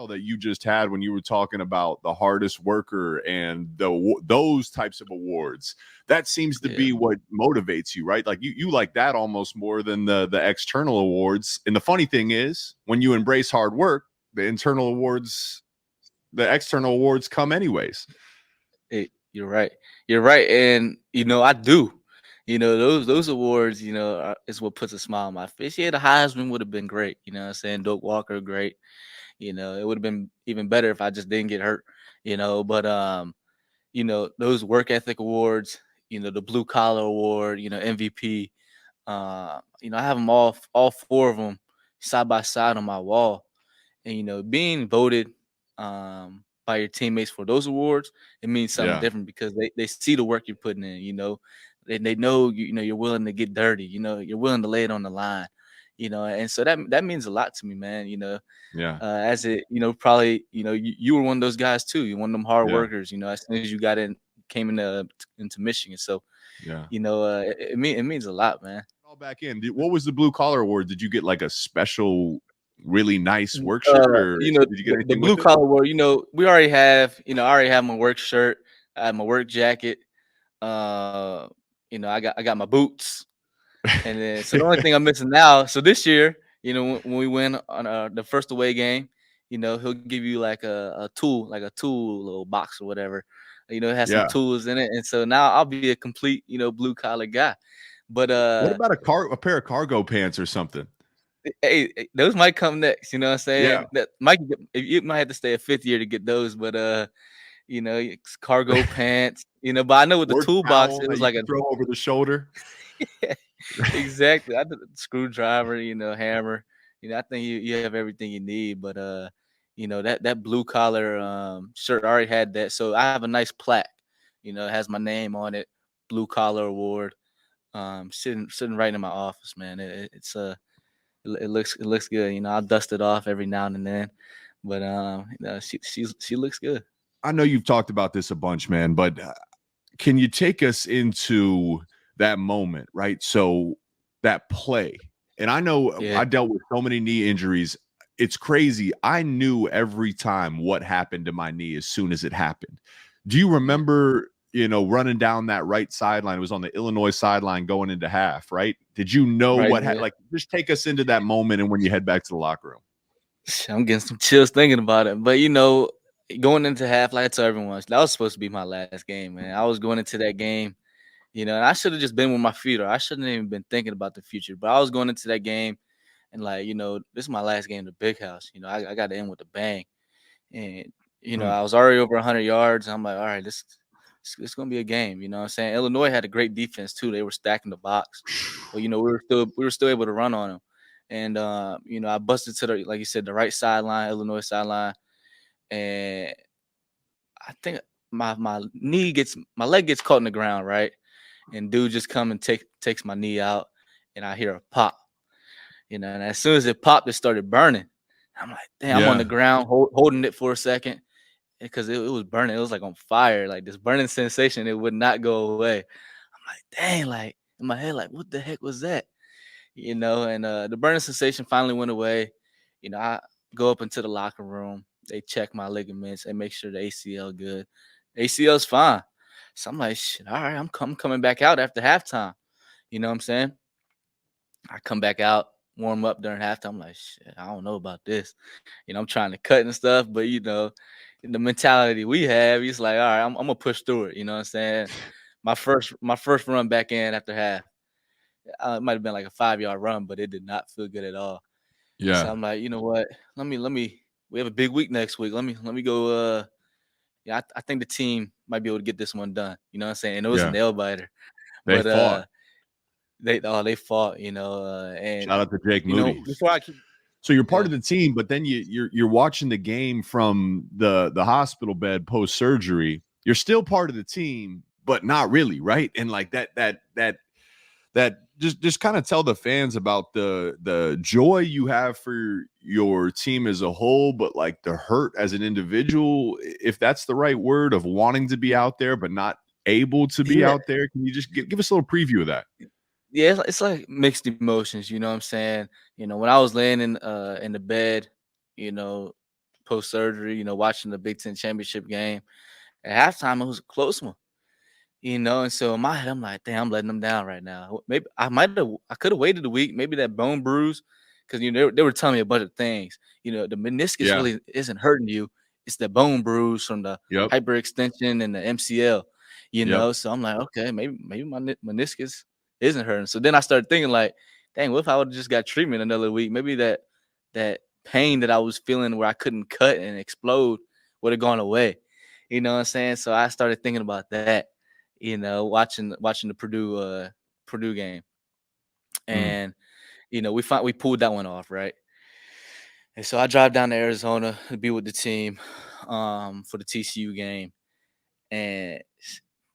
parallel that you just had when you were talking about the hardest worker and those types of awards. That seems to be what motivates you, right? Like you like that almost more than the external awards. And the funny thing is, when you embrace hard work, the external awards come anyways. You're right. You're right. And I do. Those awards, is what puts a smile on my face. Yeah, the Heisman would have been great. You know what I'm saying? Doak Walker, great. It would have been even better if I just didn't get hurt. But those work ethic awards, the blue collar award, MVP. I have them all four of them side by side on my wall. And being voted by your teammates for those awards, it means something different because they see the work you're putting in. They know you're willing to get dirty. You're willing to lay it on the line. And so that means a lot to me, man. As it probably you were one of those guys too. You're one of them hard workers. As soon as you came into Michigan, so it means a lot, man. All back in. What was the blue collar award? Did you get like a special, really nice work shirt, or did you get anything the blue collar award? We already have. I already have my work shirt. I have my work jacket. I got my boots, and then so the only thing I'm missing now. So this year, when we win on the first away game, he'll give you like a tool little box or whatever. It has some tools in it, and so now I'll be a complete blue collar guy. But what about a pair of cargo pants or something? Hey, those might come next. You know what I'm saying? That you might have to stay a fifth year to get those, but cargo pants. But I know with the toolbox, it was like a throw over the shoulder. Yeah, exactly. I did screwdriver, hammer. I think you have everything you need. But that blue collar shirt I already had that, so I have a nice plaque. It has my name on it, blue collar award. Sitting right in my office, man. It looks good. I'll dust it off every now and then, but she looks good. I know you've talked about this a bunch, man, but can you take us into that moment, right? So that play, and I know I dealt with so many knee injuries. It's crazy. I knew every time what happened to my knee as soon as it happened. Do you remember, running down that right sideline? It was on the Illinois sideline going into half, right? Did you know what had, like, just take us into that moment and when you head back to the locker room? I'm getting some chills thinking about it. But, going into half, like I tell everyone, that was supposed to be my last game, man. I was going into that game, and I should have just been with my feet, or I shouldn't have even been thinking about the future. But I was going into that game, and this is my last game in the big house. I got to end with a bang, and I was already over 100 yards. And I'm like, all right, it's gonna be a game. You know what I'm saying? Illinois had a great defense too. They were stacking the box, but we were still able to run on them. And I busted to the, like you said, the right sideline, Illinois sideline, and I think my leg gets caught in the ground, right? And dude just come and takes my knee out, and I hear a pop. And as soon as it popped, it started burning. I'm like, damn, I'm on the ground holding it for a second because it was burning. It was like on fire, like this burning sensation. It would not go away. I'm like, dang, like in my head, like what the heck was that? And the burning sensation finally went away. I go up into the locker room. They check my ligaments. They make sure the ACL good. ACL's fine. So I'm like, shit, all right, I'm coming back out after halftime. You know what I'm saying? I come back out, warm up during halftime. I'm like, shit, I don't know about this. I'm trying to cut and stuff, but the mentality we have, it's like, all right, I'm gonna push through it. You know what I'm saying? My first run back in after half, it might have been like a 5-yard run, but it did not feel good at all. Yeah. So I'm like, you know what? Let me. We have a big week next week. Let me go. I think the team might be able to get this one done. You know what I'm saying? It was a nail biter. They fought. They fought. And shout out to Jake Moody. So you're part of the team, but then you're watching the game from the hospital bed post surgery. You're still part of the team, but not really, right? And like that just kind of tell the fans about the joy you have for your team as a whole, but like the hurt as an individual, if that's the right word, of wanting to be out there but not able to be out there. Can you just give us a little preview of that? Yeah, it's like mixed emotions. You know what I'm saying? When I was laying in the bed, post surgery, watching the Big Ten championship game. At halftime, it was a close one, and so in my head, I'm like, damn, I'm letting them down right now. Maybe I could have waited a week, maybe that bone bruise, because they were telling me a bunch of things. The meniscus Yeah. really isn't hurting you; it's the bone bruise from the Yep. hyperextension and the MCL. Yep. So I'm like, okay, maybe my meniscus isn't hurting. So then I started thinking like, dang, what if I would have just got treatment another week? Maybe that pain that I was feeling where I couldn't cut and explode would have gone away. You know what I'm saying? So I started thinking about that. Watching the Purdue game, Mm. and we pulled that one off, right? And so I drive down to Arizona to be with the team, for the TCU game, and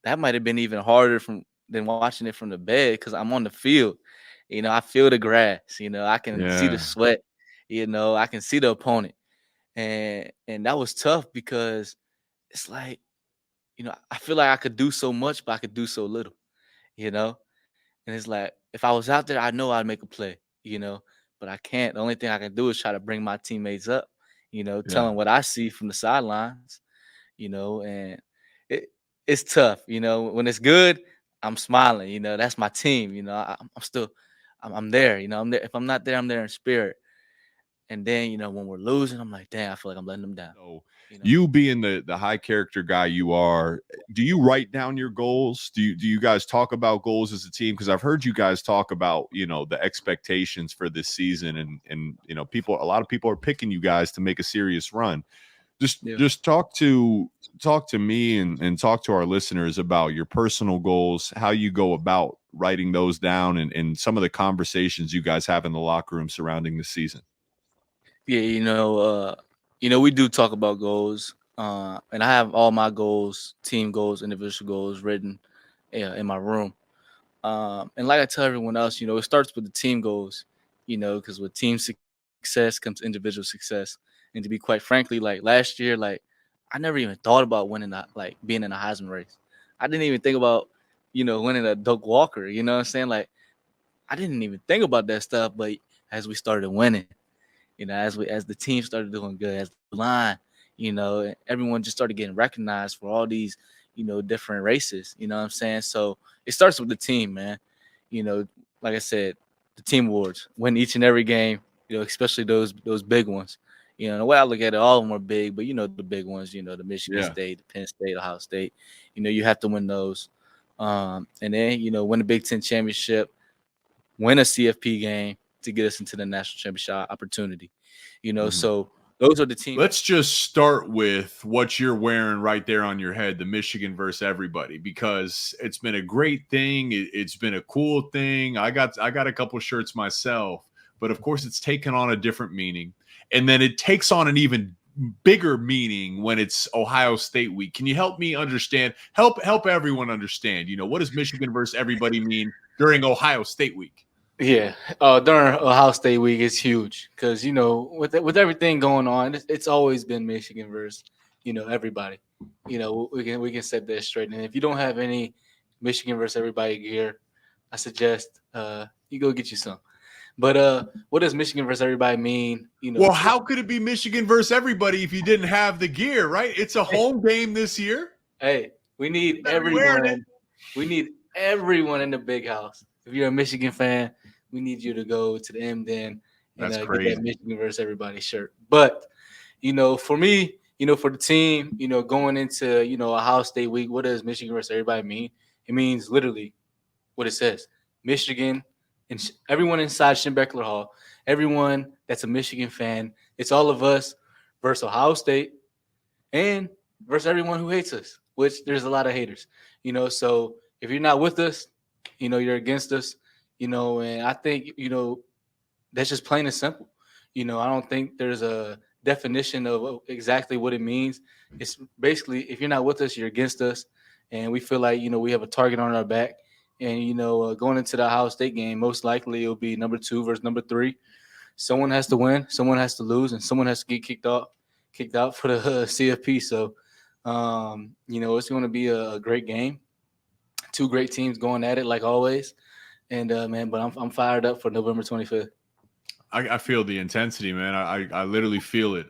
that might have been even harder than watching it from the bed because I'm on the field. I feel the grass. I can see the Yeah. sweat. I can see the opponent, and that was tough because it's like, I feel like I could do so much, but I could do so little. You know, and it's like if I was out there, I know I'd make a play. But I can't. The only thing I can do is try to bring my teammates up. Tell Yeah. them what I see from the sidelines. And it it's tough. When it's good, I'm smiling. That's my team. I'm still, I'm there. I'm there. If I'm not there, I'm there in spirit. And then when we're losing, I'm like, damn, I feel like I'm letting them down. So You know. you being the high character guy you are, do you write down your goals? Do you guys talk about goals as a team? Because I've heard you guys talk about, the expectations for this season, and a lot of people are picking you guys to make a serious run. Yeah. Just talk to me and talk to our listeners about your personal goals, how you go about writing those down, and some of the conversations you guys have in the locker room surrounding the season. Yeah, we do talk about goals, and I have all my goals, team goals, individual goals written, in my room. And like I tell everyone else, it starts with the team goals, because with team success comes individual success. And to be quite frankly, like last year, like I never even thought about winning that, like being in a Heisman race. I didn't even think about, winning a Doak Walker. You know what I'm saying? Like I didn't even think about that stuff. But as we started winning, as the team started doing good, as the line, everyone just started getting recognized for all these, different races. You know what I'm saying? So it starts with the team, man. You know, like I said, the team awards, win each and every game. Especially those big ones. The way I look at it, all of them are big, but the big ones, the Michigan Yeah. State, the Penn State, Ohio State. You have to win those. And then win the Big Ten championship, win a CFP game to get us into the national championship opportunity. Mhm. So those are the teams. Let's just start with what you're wearing right there on your head, the Michigan versus everybody, because it's been a great thing. It's been a cool thing. I got a couple shirts myself, but of course it's taken on a different meaning. And then it takes on an even bigger meaning when it's Ohio State week. Can you help me understand? Help everyone understand, what does Michigan versus everybody mean during Ohio State week? Yeah, during Ohio State week, it's huge because with everything going on, it's always been Michigan versus everybody. We can set that straight. And if you don't have any Michigan versus everybody gear, I suggest you go get you some. But what does Michigan versus everybody mean? Well, how could it be Michigan versus everybody if you didn't have the gear, right? It's a home game this year. Hey, we need everyone. We need everyone in the big house. If you're a Michigan fan, we need you to go to the M Den and That's get crazy. that Michigan versus everybody shirt. But for me, for the team, going into Ohio State week, what does Michigan versus everybody mean? It means literally what it says: Michigan and everyone inside Schembechler Hall, everyone that's a Michigan fan. It's all of us versus Ohio State and versus everyone who hates us, which there's a lot of haters. So if you're not with us, you're against us. And I think that's just plain and simple. I don't think there's a definition of exactly what it means. It's basically if you're not with us, you're against us, and we feel like we have a target on our back. And going into the Ohio State game, most likely it'll be number 2 versus number 3. Someone has to win, someone has to lose, and someone has to get kicked out for the CFP. So, it's going to be a great game. 2 great teams going at it like always. And man, but I'm fired up for November 25th. I feel the intensity, man. I literally feel it.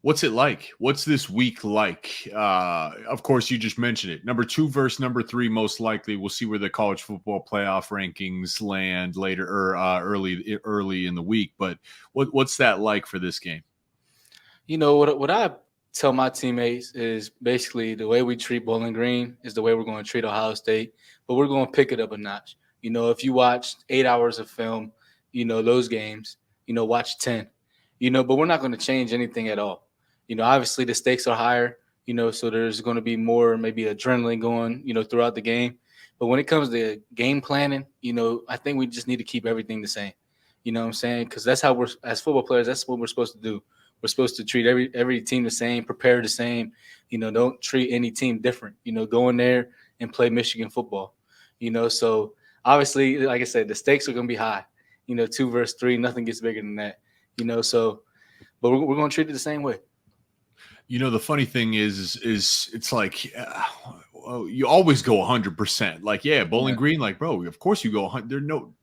What's it like? What's this week like? Of course, you just mentioned it. Number 2 versus number 3, most likely. We'll see where the college football playoff rankings land later or early in the week. But what's that like for this game? You know what I tell my teammates is basically the way we treat Bowling Green is the way we're going to treat Ohio State, but we're going to pick it up a notch. You know, if you watch 8 hours of film, you know those games. You know, watch 10. You know, but we're not going to change anything at all. You know, obviously the stakes are higher. You know, so there's going to be more maybe adrenaline going. You know, throughout the game. But when it comes to game planning, you know, I think we just need to keep everything the same. You know what I'm saying? Because that's how we're as football players. That's what we're supposed to do. We're supposed to treat every team the same, prepare the same. You know, don't treat any team different. You know, go in there and play Michigan football. You know, so obviously, like I said, the stakes are going to be high. You know, 2 versus 3, nothing gets bigger than that. You know, so, but we're going to treat it the same way. You know, the funny thing is it's like you always go 100%. Like, yeah, Bowling Green, like, bro, of course you go 100. There's no.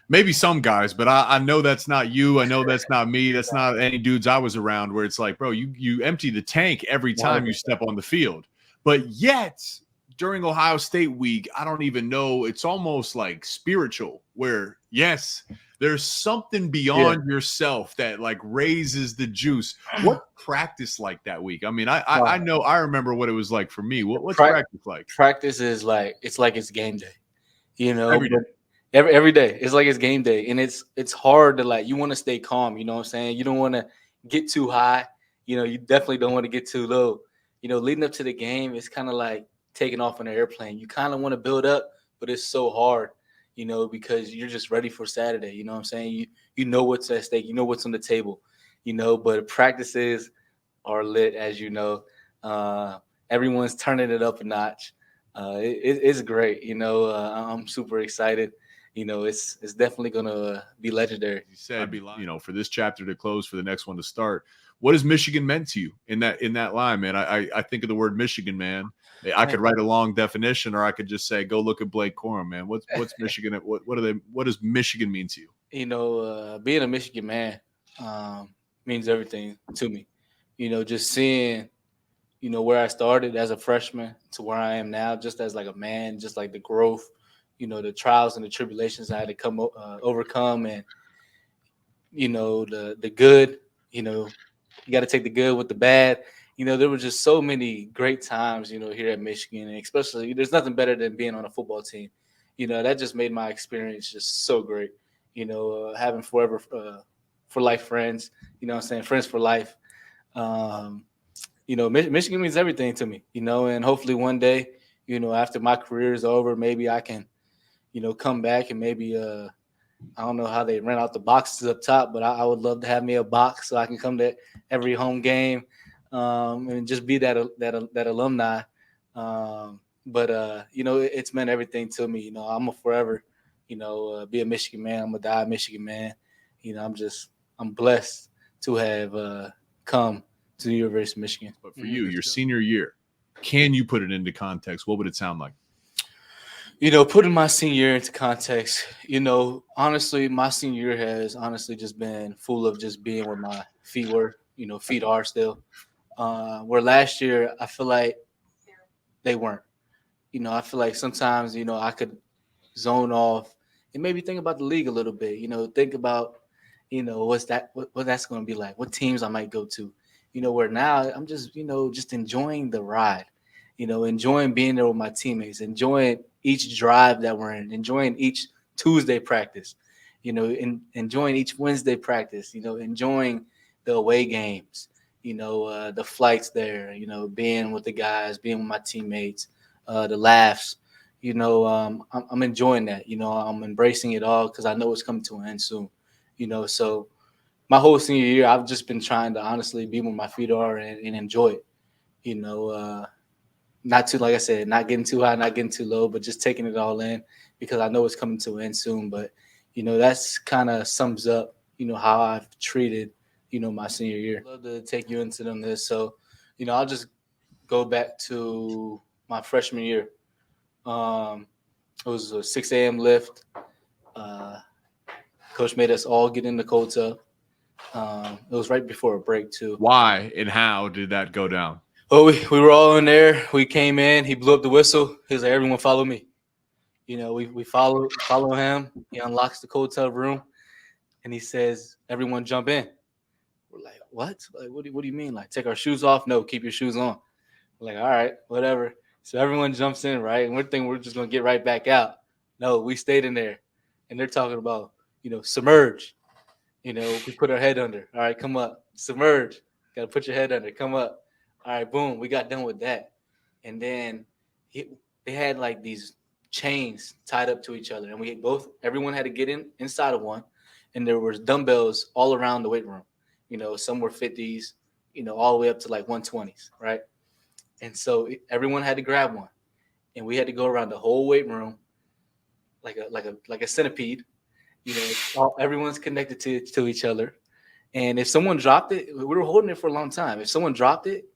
Maybe some guys, but I know that's not you. I know that's not me. That's not any dudes I was around where it's like, bro, you empty the tank every time you step on the field. But yet, during Ohio State week, I don't even know. It's almost like spiritual where, yes, there's something beyond yourself that like raises the juice. What practice like that week? I mean, I know I remember what it was like for me. What's practice like? Practice is like it's game day. You know, every day. It's like it's game day. And it's hard to like you want to stay calm, you know what I'm saying? You don't want to get too high. You know, you definitely don't want to get too low. You know, leading up to the game, it's kind of like taking off on an airplane. You kind of want to build up, but it's so hard, you know, because you're just ready for Saturday. You know what I'm saying? You know what's at stake, you know what's on the table, you know, but practices are lit, as you know. Everyone's turning it up a notch. It's great, you know. I'm super excited. You know, it's definitely gonna be legendary. You said, you know, for this chapter to close, for the next one to start. What has Michigan meant to you in that line, man? I think of the word Michigan, man. I could write a long definition, or I could just say, go look at Blake Corum, man. What's Michigan? What does Michigan mean to you? You know, being a Michigan man means everything to me. You know, just seeing, you know, where I started as a freshman to where I am now, just as like a man, just like the growth, you know, the trials and the tribulations I had to come overcome, and you know, the good. You know, you got to take the good with the bad. You know, there were just so many great times, you know, here at Michigan, and especially there's nothing better than being on a football team. You know, that just made my experience just so great. You know, having forever for life friends. You know what I'm saying? Friends for life. You know, Michigan means everything to me, you know, and hopefully one day, you know, after my career is over, maybe I can, you know, come back and maybe, I don't know how they rent out the boxes up top, but I would love to have me a box so I can come to every home game and just be that alumni. But you know, it's meant everything to me. You know, I'm a forever, you know, be a Michigan man. I'm a die Michigan man. You know, I'm blessed to have come to the University of Michigan. But for you, your senior year, can you put it into context? What would it sound like? You know, putting my senior year into context, you know, honestly, my senior year has honestly just been full of just being where my feet were, you know, feet are still. Where last year, I feel like they weren't. You know, I feel like sometimes, you know, I could zone off and maybe think about the league a little bit, you know, think about, you know, what that's going to be like, what teams I might go to, you know, where now I'm just, you know, just enjoying the ride, you know, enjoying being there with my teammates, enjoying each drive that we're in, enjoying each Tuesday practice, you know, enjoying each Wednesday practice, you know, enjoying the away games, you know, the flights there, you know, being with the guys, being with my teammates, the laughs, you know, I'm enjoying that, you know, I'm embracing it all because I know it's coming to an end soon, you know, so my whole senior year, I've just been trying to honestly be where my feet are and enjoy it, you know, not too, like I said, not getting too high, not getting too low, but just taking it all in because I know it's coming to an end soon. But, you know, that's kind of sums up, you know, how I've treated, you know, my senior year. I'd love to take you into them this. So, you know, I'll just go back to my freshman year. It was a 6 a.m. lift. Coach made us all get in the cold tub. It was right before a break too. Why and how did that go down? Well, we were all in there. We came in. He blew up the whistle. He was like, "Everyone, follow me." You know, we follow him. He unlocks the hotel room, and he says, "Everyone, jump in." We're like, "What? Like, what do you mean? Like, take our shoes off? No, keep your shoes on." We're like, "All right, whatever." So everyone jumps in, right? And we're thinking we're just gonna get right back out. No, we stayed in there, and they're talking about, submerge. We put our head under. All right, come up. Submerge. Got to put your head under. Come up. All right, boom. We got done with that. And then they had like these chains tied up to each other. And everyone had to get inside of one. And there was dumbbells all around the weight room. Some were 50s, all the way up to like 120s, right? And so everyone had to grab one. And we had to go around the whole weight room like a centipede. Everyone's connected to each other. And if someone dropped it, we were holding it for a long time. If someone dropped it,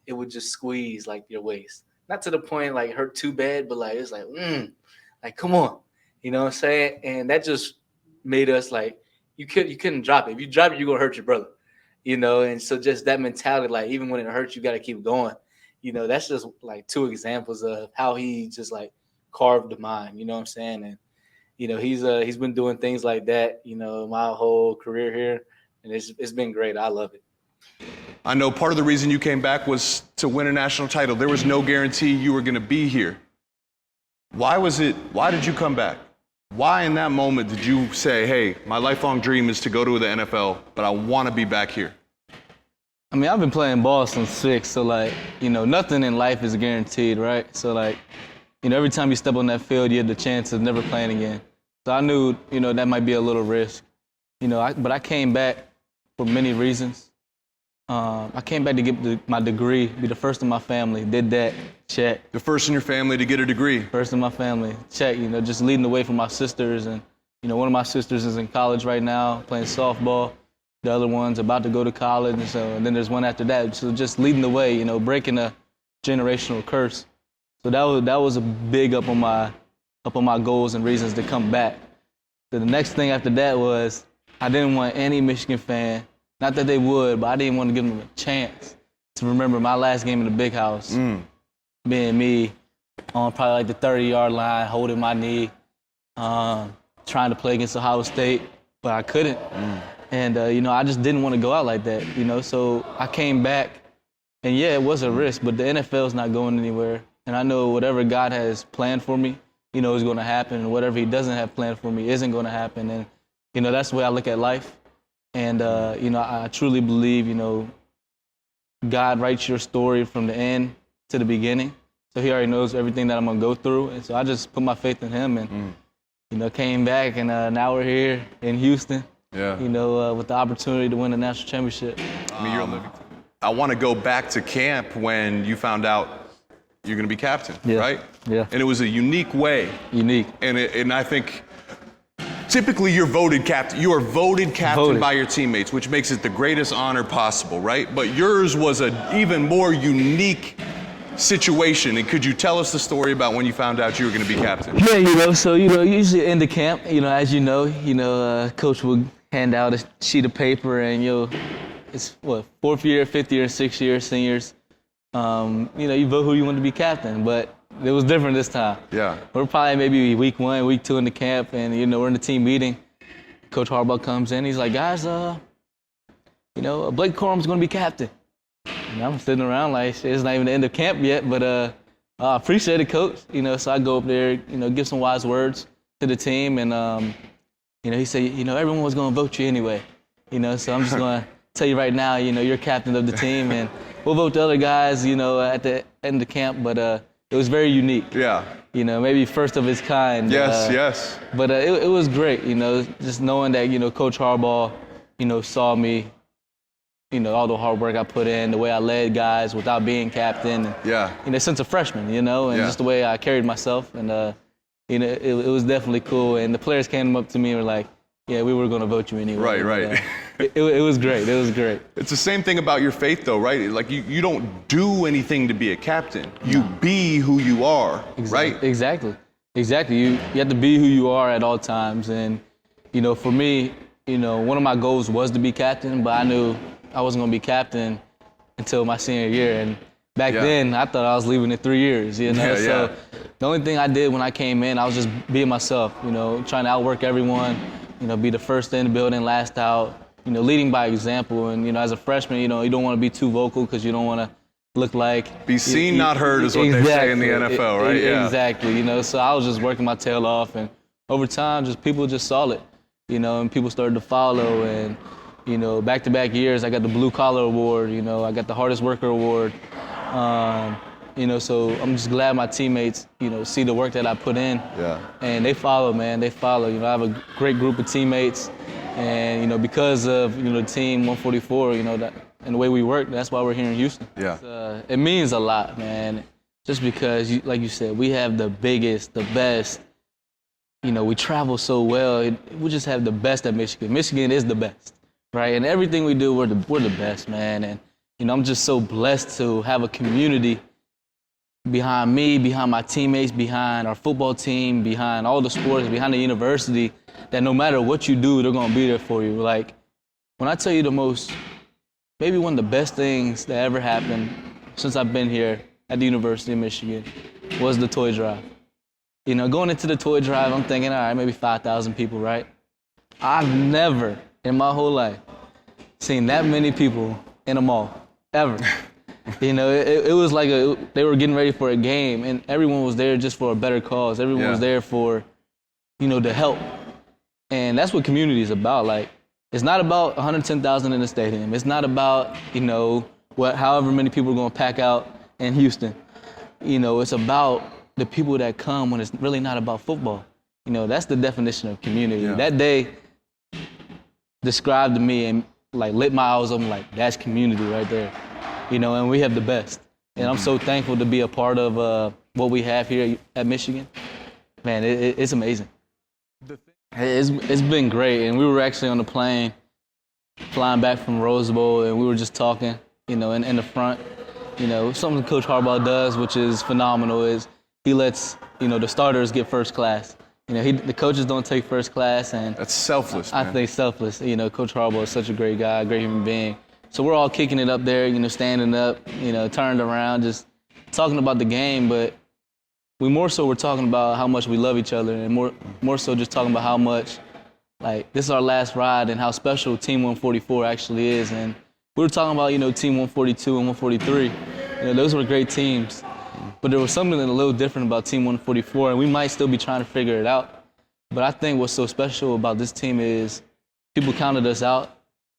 it would just squeeze like your waist. Not to the point like hurt too bad, but like it's like, like come on. You know what I'm saying? And that just made us like, you couldn't drop it. If you drop it, you're gonna hurt your brother. And so just that mentality, like even when it hurts, you gotta keep going. That's just like two examples of how he just like carved the mind, you know what I'm saying? And he's been doing things like that, my whole career here, and it's been great. I love it. I know part of the reason you came back was to win a national title. There was no guarantee you were going to be here. Why did you come back? Why in that moment did you say, hey, my lifelong dream is to go to the NFL, but I want to be back here? I mean, I've been playing ball since 6, so nothing in life is guaranteed, right? So every time you step on that field, you have the chance of never playing again. So I knew, that might be a little risk. But I came back for many reasons. I came back to get my degree, be the first in my family. Did that, check. The first in your family to get a degree. First in my family, check. Just leading the way for my sisters. And, one of my sisters is in college right now, playing softball. The other one's about to go to college. And then there's one after that. So just leading the way, breaking a generational curse. So that was a big up on my goals and reasons to come back. So the next thing after that was I didn't want any Michigan fan, not that they would, but I didn't want to give them a chance to remember my last game in the big house, being me on probably like the 30-yard line, holding my knee, trying to play against Ohio State, but I couldn't. And, I just didn't want to go out like that, So I came back, and yeah, it was a risk, but the NFL's not going anywhere. And I know whatever God has planned for me, is going to happen, and whatever he doesn't have planned for me isn't going to happen. And, that's the way I look at life. And, I truly believe, God writes your story from the end to the beginning. So he already knows everything that I'm going to go through. And so I just put my faith in him and, came back. And now we're here in Houston, with the opportunity to win a national championship. I want to go back to camp when you found out you're going to be captain, right? Yeah. And it was a unique way. Unique. And I think typically you're voted captain. You are voted captain by your teammates, which makes it the greatest honor possible, right? But yours was an even more unique situation. And could you tell us the story about when you found out you were going to be captain? Yeah, so usually in the camp, as coach would hand out a sheet of paper, and it's what, 4th year, 5th year, 6th year, seniors. You vote who you want to be captain, but it was different this time. Yeah. We're probably maybe week 1, week 2 in the camp, and we're in the team meeting. Coach Harbaugh comes in, he's like, guys, Blake Corum's going to be captain. And I'm sitting around like, it's not even the end of camp yet, but I appreciate it, coach. So I go up there, give some wise words to the team, and he said, everyone was going to vote you anyway. So I'm just going to tell you right now, you're captain of the team, and we'll vote the other guys, at the end of camp, but it was very unique. Yeah. Maybe first of its kind. Yes. But it was great, just knowing that, Coach Harbaugh, saw me, all the hard work I put in, the way I led guys without being captain. And, since a freshman, and just the way I carried myself. And, it was definitely cool. And the players came up to me and were like, yeah, we were going to vote you anyway. Right. It was great. It was great. It's the same thing about your faith, though, right? Like, you don't do anything to be a captain. You be who you are, right? Exactly. You have to be who you are at all times. And, for me, you know, one of my goals was to be captain, but I knew I wasn't going to be captain until my senior year. And back then, I thought I was leaving in 3 years, you know? So the only thing I did when I came in, I was just being myself, you know, trying to outwork everyone, you know, be the first in the building, last out, you know, leading by example. And, you know, as a freshman, you know, you don't want to be too vocal because you don't want to look like... Be seen, not heard is what they say in the NFL, right? Exactly, you know, so I was just working my tail off, and over time, just people just saw it, you know, and people started to follow, and, you know, back-to-back years, I got the Blue Collar Award, you know, I got the Hardest Worker Award, you know, so I'm just glad my teammates, you know, see the work that I put in, and they follow, man, they follow. You know, I have a great group of teammates, and, you know, because of, you know, Team 144, you know, that, and the way we work, that's why we're here in Houston. It means a lot, man, just because, like you said, we have the biggest, the best, you know, we travel so well. We just have the best at Michigan. Michigan is the best, right? And everything we do, we're the best, man. And, you know, I'm just so blessed to have a community behind me, behind my teammates, behind our football team, behind all the sports, behind the university, that no matter what you do, they're going to be there for you. Like, when I tell you maybe one of the best things that ever happened since I've been here at the University of Michigan was the toy drive. You know, going into the toy drive, I'm thinking, all right, maybe 5,000 people, right? I've never in my whole life seen that many people in a mall, ever. You know, it was like they were getting ready for a game, and everyone was there just for a better cause. Everyone was there for, you know, to help. And that's what community is about. Like, it's not about 110,000 in the stadium. It's not about, you know, however many people are going to pack out in Houston. You know, it's about the people that come when it's really not about football. You know, that's the definition of community. That day described to me and, like, lit my eyes open, like, that's community right there. You know, and we have the best. And I'm so thankful to be a part of what we have here at Michigan. Man, it's amazing. It's been great, and we were actually on the plane flying back from Rose Bowl, and we were just talking, you know, in the front. You know, something Coach Harbaugh does, which is phenomenal, is he lets, you know, the starters get first class. You know, the coaches don't take first class, and that's selfless, man. I think selfless. You know, Coach Harbaugh is such a great guy, great human being. So we're all kicking it up there, you know, standing up, you know, turned around, just talking about the game, but we're talking about how much we love each other, and more so just talking about how much, like, this is our last ride and how special Team 144 actually is. And we were talking about, you know, Team 142 and 143. You know, those were great teams. But there was something a little different about Team 144, and we might still be trying to figure it out. But I think what's so special about this team is people counted us out.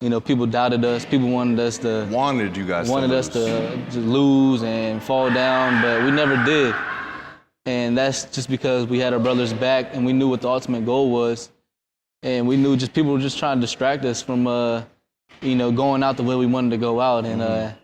You know, people doubted us. People wanted us to lose and fall down, but we never did. And that's just because we had our brothers back, and we knew what the ultimate goal was. And we knew just people were just trying to distract us from, you know, going out the way we wanted to go out. And,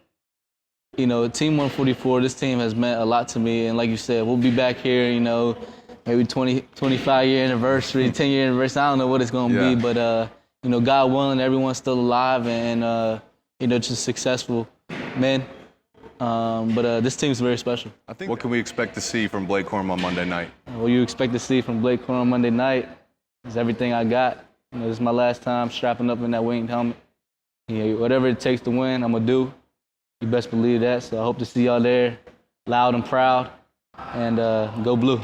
you know, Team 144, this team has meant a lot to me. And like you said, we'll be back here, you know, maybe 25-year anniversary, 10-year anniversary. I don't know what it's going to be, but, you know, God willing, everyone's still alive and, you know, just successful men. But this team's very special. What can we expect to see from Blake Corum on Monday night? What you expect to see from Blake Corum on Monday night is everything I got. You know, this is my last time strapping up in that winged helmet. You know, whatever it takes to win, I'm going to do. You best believe that. So I hope to see y'all there, loud and proud, and go blue.